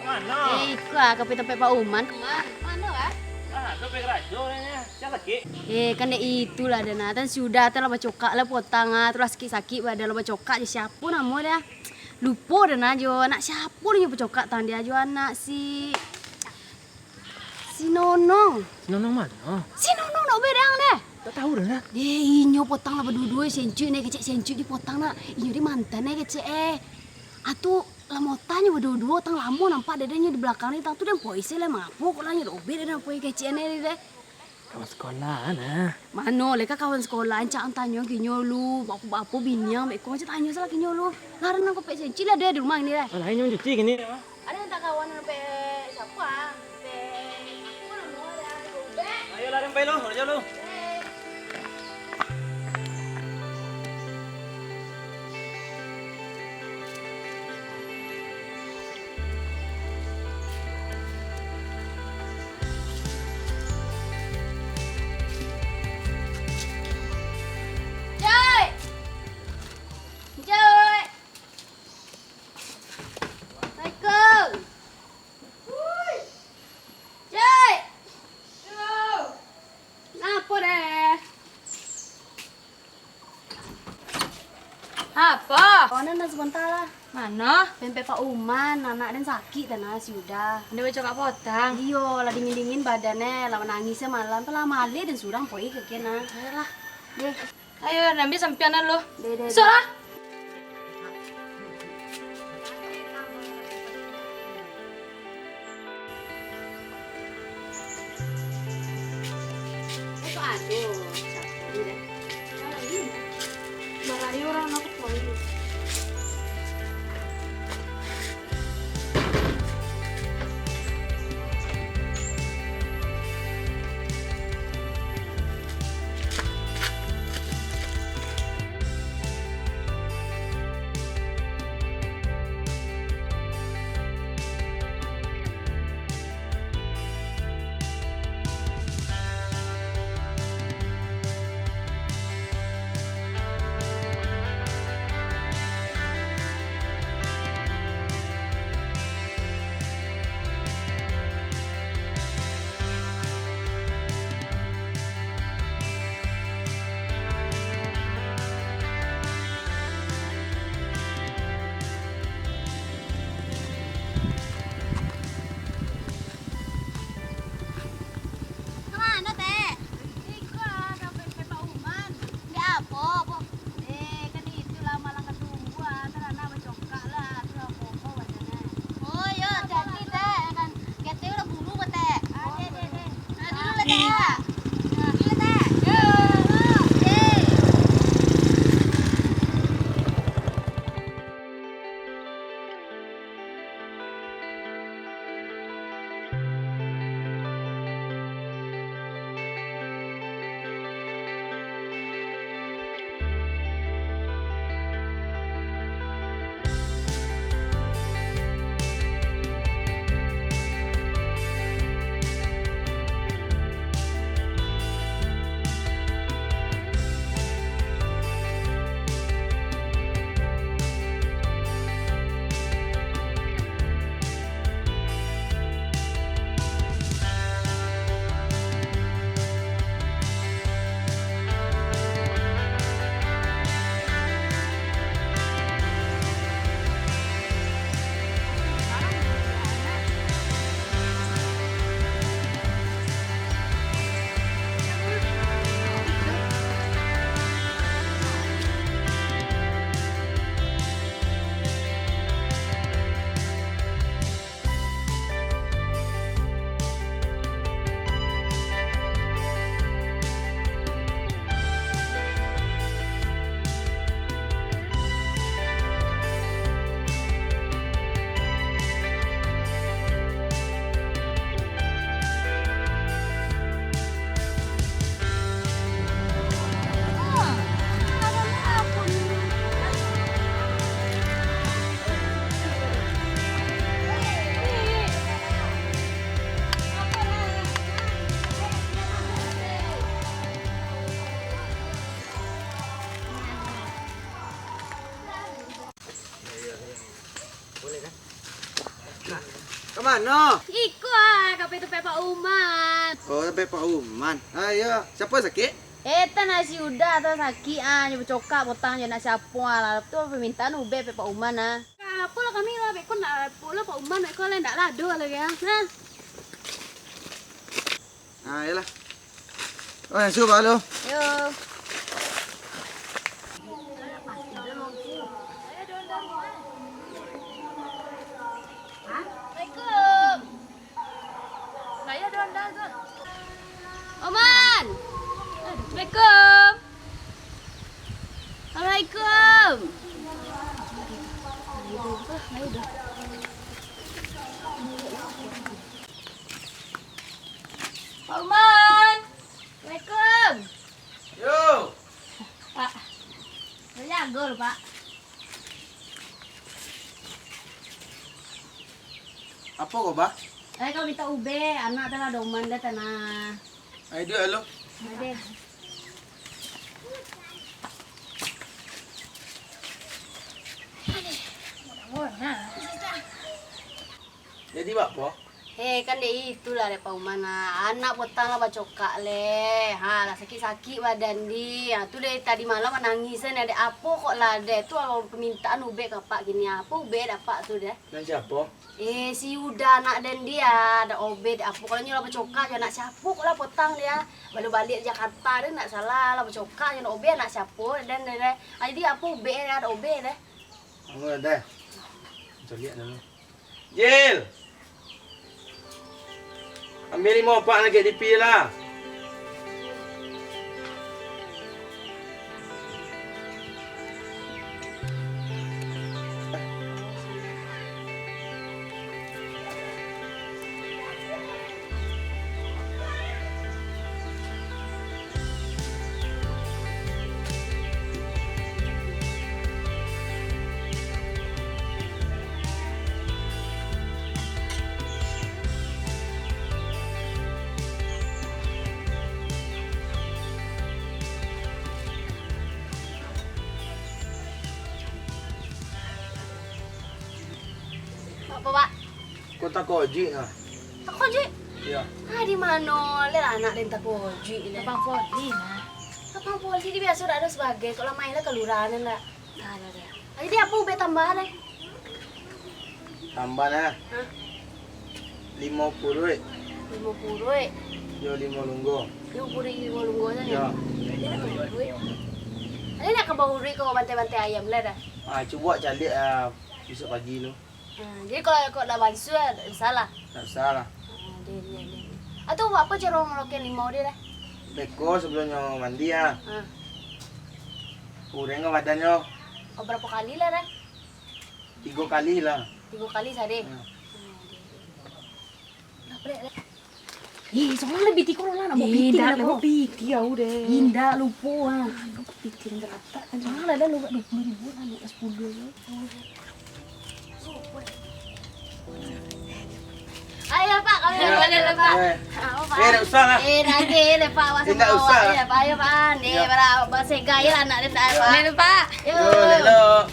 Mana? Iku ke tempat Pak Uman. Mana ah? Ah, tu pergi rajo ni. Siapa lagi? Kan itulah dana. Tan sudah tan laba cokak lah potang terus sakit-sakit pada laba cokak je siapa nama dia? Lupa dana jo anak siapa dia cokak tan dia jo anak si Nonong. Nonong mana? Si Nonong nak bedang deh. Tak tahu dah. Dia inyo potang lah berdua sencu ni kecik sencu di potang nak. Inyo di mantan ni kecik Atu lamotanya berdua tang lamo nampak dadanya di belakang ni tang tu dan poise lah mapo kok lanya robek dan poise kecik ni deh. Kawan sekolah nah. Mano leka kawan sekolah encak tanya kinyo lu bapu biniang mek ko tanya salah kinyo lu. Laran aku pek senci lah dia di rumah ini deh. Alah ini cuci gini. Ada yang tak kawan sampai siapa? Ayo lari sampai lu, rajo lu. Apa? Oh, nana sebentar lah. Mana? Pempek Pak Uman, anak dan sakit dan sudah. Dia baca kak potang. Iyo, lah dingin-dingin badannya, lah nangisnya malam, pelah male dan surang poi ke kena. Ayolah. Deh. Ayo, ambil sampianan lo. Deh. Solah. Itu aduh, siapa deh. Balai orang aku poi. Ke mana? Ikut ah, kape tu Pak Uman. Oh, sampai Pak Uman. Ayo, siapa sakit? Eta nasi udah tu sakit ah, nyoba cokak potang je nak siapa lah. Tu permintaan ube Pak Uman ah. Apa lah kami lah, bekon nak pula Pak Uman bekon lah ndak lado lagi ah. Nah. Yalah. Oh, yang suruh Pak Lu. Yo. Assalamualaikum. Saya donda tu. Oman. Assalamualaikum. Assalamualaikum. Pak Oman. Assalamualaikum. Yo. Pak. Saya jaga loh, Pak. Apa kau, Bah? Saya kau minta ube, anak tanah doman dah tanah. Ayo duduk lu. Ada. Jadi buat apa? Kan dia itulah dia Pak Uman. Anak potang lah bacokak le. Lah sakit-sakit badan dia. Tu dia tadi malam nangis ni ada apa kok lah dia. Tu permintaan ube kapak gini apa ube dapat tu dia. Dan siapa? Si Uda anak dan dia ada obed apa kalau nyola bacokak je nak siapa kok lah potang dia. Balik Jakarta dia nak salah lah bacokak je nak obed nak siapa dan dia. Jadi apa ube dia ada obed dia. Kamu ada. Kita lihat dulu. Jil. Ambil 5 opak lagi di pi lah. Apa Pak? Kau tak kojik ah? Tak kojik? Ya. Di mana? Lihat anak dia tak kojik ni. Abang Poli nah. Abang Poli dia biasa ada sebagai kalau main lah kelurahan lah. Ada dia. Jadi apa ube tambahan eh? Tambah lah. 50 duit. 50 duit. Yo 5 lunggu. 50 lunggu saja. Ya. Dia nak bawa duit. Ada nak ke bawa duit kau bantai-bantai ayam lah dah. Cuba cari besok pagi lu. Jadi kalau kau dah bangsu tak salah. Tak salah. Dia. Atau apa cara meroket limau dia dah? Beko sebelumnya mandi ya. Kurang ke badannya? Berapa kali lah dah? 3 kali lah. 3 kali saja. Soalnya lebih tikor lah nak bawa piti lah bawa piti ya udah. Indah lupa ah. Piti yang rata kan soalnya ada lu 20.000 lah 10 ya. Ayo Pak, kami balik lah Pak. Tak usah lah. Lagi le Pak, masa Tak usah. Ya Pak, ayo Pak. Ni para segaya lah anak dia tak Pak. Nih Pak. Yo. Lelo.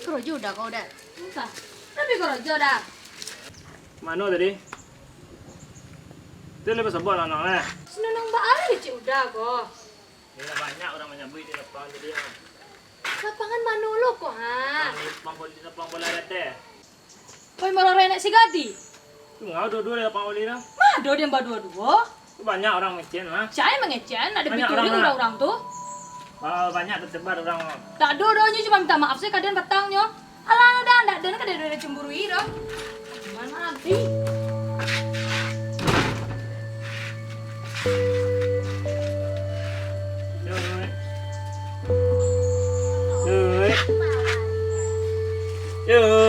Kerojo dah kau dah. Entah. Tapi kerojo dah. Mana tadi? Dia lepas sabar anak lah. Senang mbak ada cik udah kok. Dia dah banyak orang banyak beli dia lepas jadi. Lapangan mana lo kok ha? Lapang bola dete. Kau malah renek si Gadi. Tu ngau dua-dua lapang bola dah. Mah do dia dua-dua. Tu banyak orang mecen lah. Saya mengecen ada Banyak pikirin orang, orang-orang tuh. Banyak tersebar orang. Tak ada doanya cuma minta maaf sih kadang petangnya. Alah udah ndak ada kadang ada cemburui dong. Gimana nanti? Yoi.